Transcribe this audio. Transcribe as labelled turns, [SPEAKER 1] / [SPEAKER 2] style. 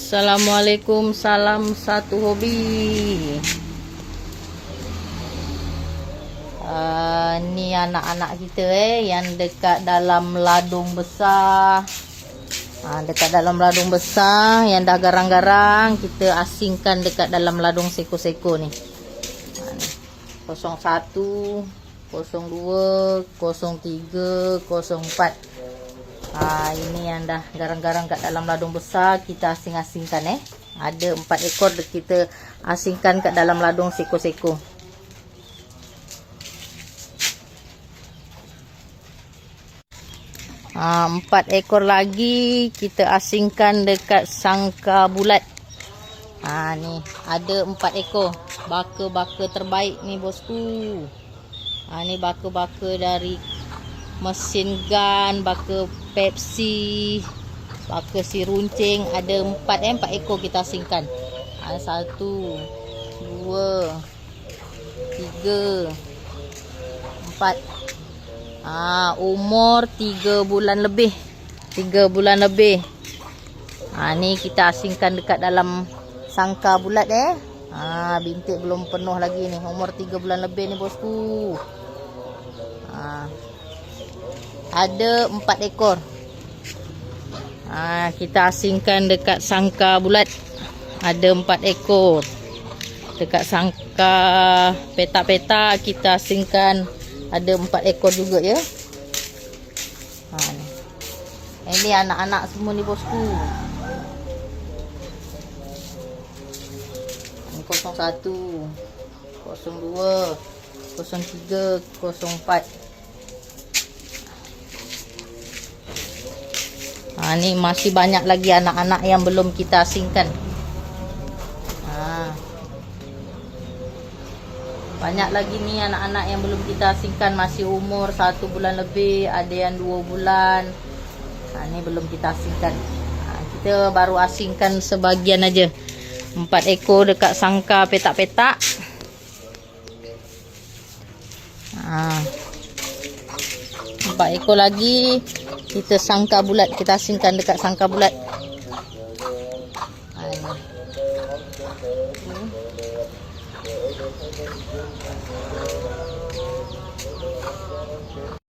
[SPEAKER 1] Assalamualaikum, salam satu hobi. Ni anak-anak kita yang dekat dalam ladung besar. Dekat dalam ladung besar yang dah garang-garang, kita asingkan dekat dalam ladung seko-seko ni. 01, 02, 03, 04. Ini yang dah garang-garang kat dalam ladung besar, kita asing-asingkan. Ada 4 ekor kita asingkan kat dalam ladung seko-seko. Empat ekor lagi kita asingkan dekat sangka bulat. Ni ada 4 ekor baka-baka terbaik ni bosku. Ni baka-baka dari mesin gun, baka Pepsi, baka si runcing. Ada 4 ekor kita asingkan. 1, 2, 3, 4. Umur 3 bulan lebih. 3 bulan lebih. Ni kita asingkan dekat dalam sangka bulat. Bintik belum penuh lagi ni. Umur 3 bulan lebih ni bosku. Ada 4 ekor. Kita asingkan dekat sangka bulat. Ada 4 ekor. Dekat sangka petak-petak kita asingkan ada 4 ekor juga ya. Ini anak-anak semua ni bosku. Ini 01, 02, 03, 04. Ni masih banyak lagi anak-anak yang belum kita asingkan. Banyak lagi ni anak-anak yang belum kita asingkan, masih umur 1 bulan lebih, ada yang 2 bulan. Ni belum kita asingkan. Kita baru asingkan sebagian aja. 4 ekor dekat sangka petak-petak. 4 ekor lagi kita sangka bulat, kita asingkan dekat sangka bulat.